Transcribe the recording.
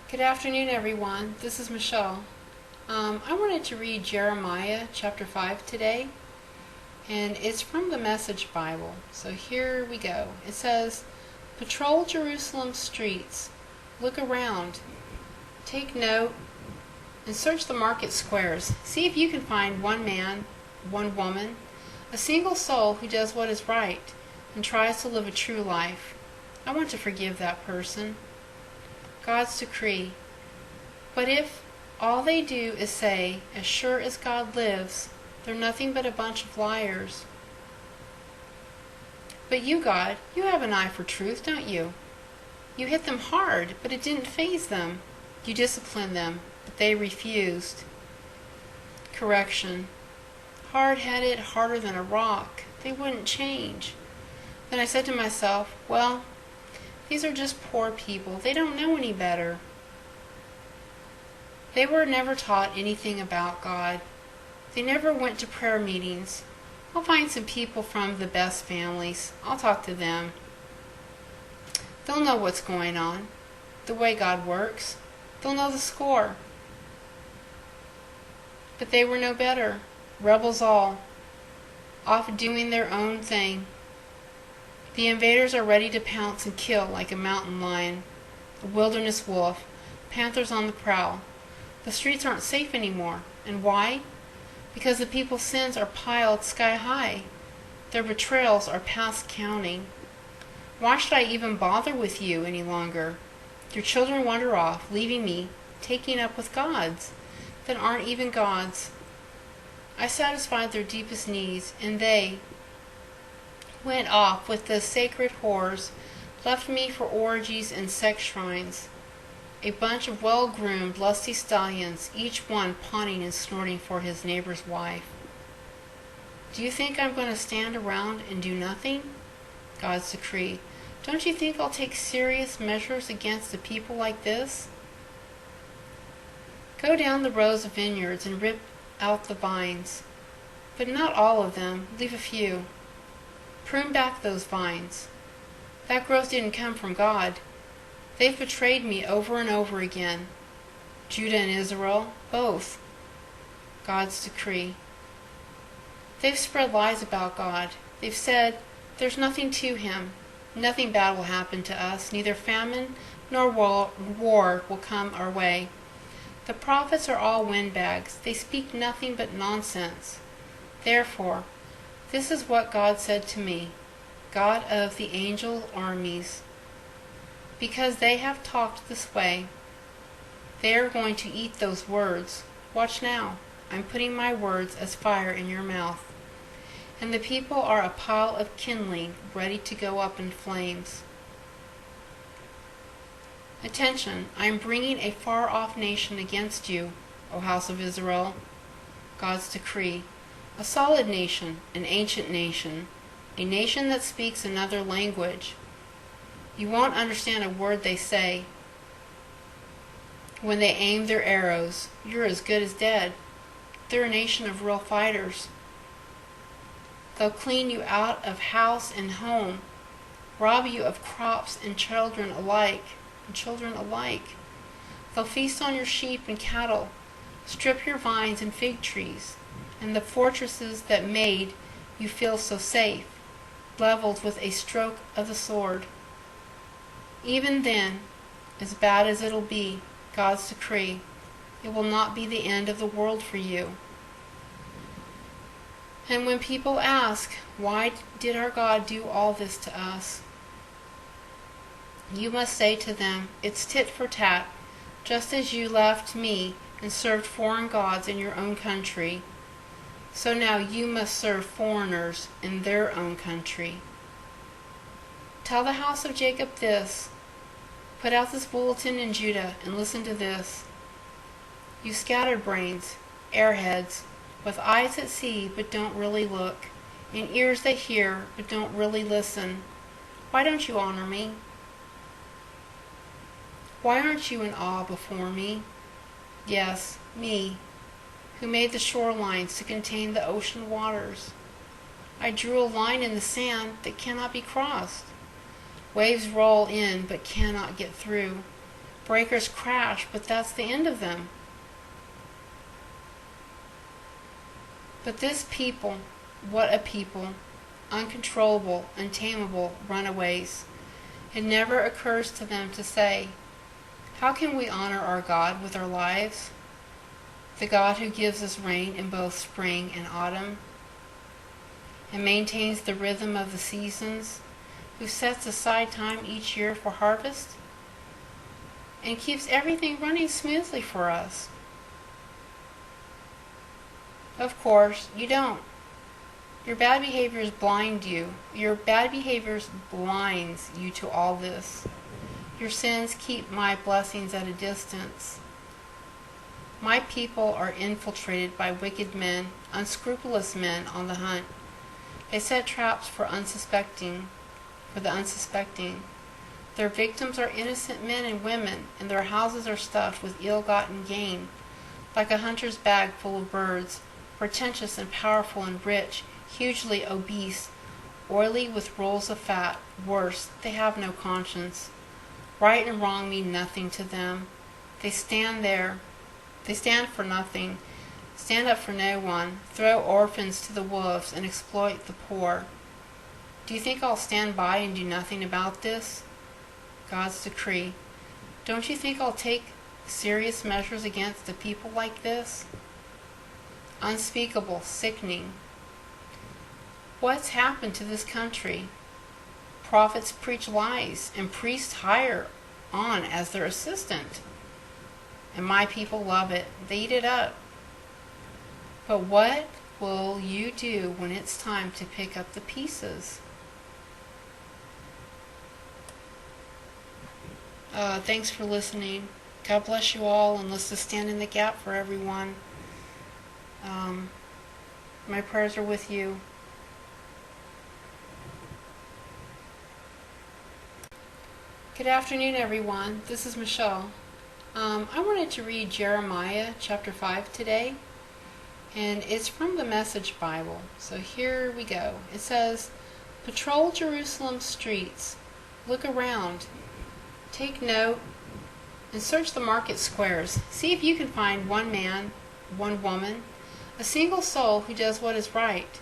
Good afternoon, everyone. This is Michelle. I wanted to read Jeremiah chapter 5 today, and it's from the Message Bible. So here we go. It says, "Patrol Jerusalem's streets. Look around. Take note and search the market squares. See if you can find one man, one woman, a single soul who does what is right and tries to live a true life. I want to forgive that person." God's decree. But if all they do is say, "As sure as God lives," they're nothing but a bunch of liars. But you, God, you have an eye for truth, don't you? You hit them hard, but it didn't faze them. You disciplined them, but they refused. Correction. Hard-headed, harder than a rock. They wouldn't change. Then I said to myself, well, these are just poor people. They don't know any better. They were never taught anything about God. They never went to prayer meetings. I'll find some people from the best families. I'll talk to them. They'll know what's going on, the way God works. They'll know the score. But they were no better. Rebels all, off doing their own thing. The invaders are ready to pounce and kill like a mountain lion, a wilderness wolf, panthers on the prowl. The streets aren't safe anymore. And why? Because the people's sins are piled sky high. Their betrayals are past counting. Why should I even bother with you any longer? Your children wander off, leaving me, taking up with gods that aren't even gods. I satisfied their deepest needs, and they went off with the sacred whores, left me for orgies and sex shrines. A bunch of well-groomed, lusty stallions, each one pawning and snorting for his neighbor's wife. Do you think I'm going to stand around and do nothing? God's decree. Don't you think I'll take serious measures against a people like this? Go down the rows of vineyards and rip out the vines, but not all of them. Leave a few. Prune back those vines. That growth didn't come from God. They've betrayed me over and over again. Judah and Israel, both. God's decree. They've spread lies about God. They've said, there's nothing to him. Nothing bad will happen to us. Neither famine nor war will come our way. The prophets are all windbags. They speak nothing but nonsense. Therefore, this is what God said to me, God of the angel armies. Because they have talked this way, they are going to eat those words. Watch now. I'm putting my words as fire in your mouth. And the people are a pile of kindling ready to go up in flames. Attention, I am bringing a far-off nation against you, O house of Israel. God's decree. A solid nation, an ancient nation, a nation that speaks another language. You won't understand a word they say. When they aim their arrows, you're as good as dead. They're a nation of real fighters. They'll clean you out of house and home, rob you of crops and children alike. They'll feast on your sheep and cattle, strip your vines and fig trees, and the fortresses that made you feel so safe, leveled with a stroke of the sword. Even then, as bad as it'll be, God's decree, it will not be the end of the world for you. And when people ask, why did our God do all this to us? You must say to them, it's tit for tat, just as you left me and served foreign gods in your own country. So now you must serve foreigners in their own country. Tell the house of Jacob this. Put out this bulletin in Judah and listen to this. You scatterbrains, airheads, with eyes that see but don't really look, and ears that hear but don't really listen. Why don't you honor me? Why aren't you in awe before me? Yes, me, who made the shorelines to contain the ocean waters. I drew a line in the sand that cannot be crossed. Waves roll in but cannot get through. Breakers crash, but that's the end of them. But this people, what a people, uncontrollable, untamable runaways. It never occurs to them to say, how can we honor our God with our lives? The God who gives us rain in both spring and autumn, and maintains the rhythm of the seasons, who sets aside time each year for harvest, and keeps everything running smoothly for us. Of course, you don't. Your bad behaviors blind you. Your bad behaviors blinds you to all this. Your sins keep my blessings at a distance. My people are infiltrated by wicked men, unscrupulous men on the hunt. They set traps for the unsuspecting. Their victims are innocent men and women, and their houses are stuffed with ill-gotten gain, like a hunter's bag full of birds, pretentious and powerful and rich, hugely obese, oily with rolls of fat. Worse, they have no conscience. Right and wrong mean nothing to them. They stand for nothing, stand up for no one, throw orphans to the wolves, and exploit the poor. Do you think I'll stand by and do nothing about this? God's decree. Don't you think I'll take serious measures against a people like this? Unspeakable, sickening. What's happened to this country? Prophets preach lies, and priests hire on as their assistant. And my people love it. They eat it up. But what will you do when it's time to pick up the pieces? Thanks for listening. God bless you all, and let's just stand in the gap for everyone. My prayers are with you. Good afternoon, everyone. This is Michelle. I wanted to read Jeremiah chapter 5 today, and it's from the Message Bible. So here we go. It says, patrol Jerusalem's streets, look around, take note, and search the market squares. See if you can find one man, one woman, a single soul who does what is right.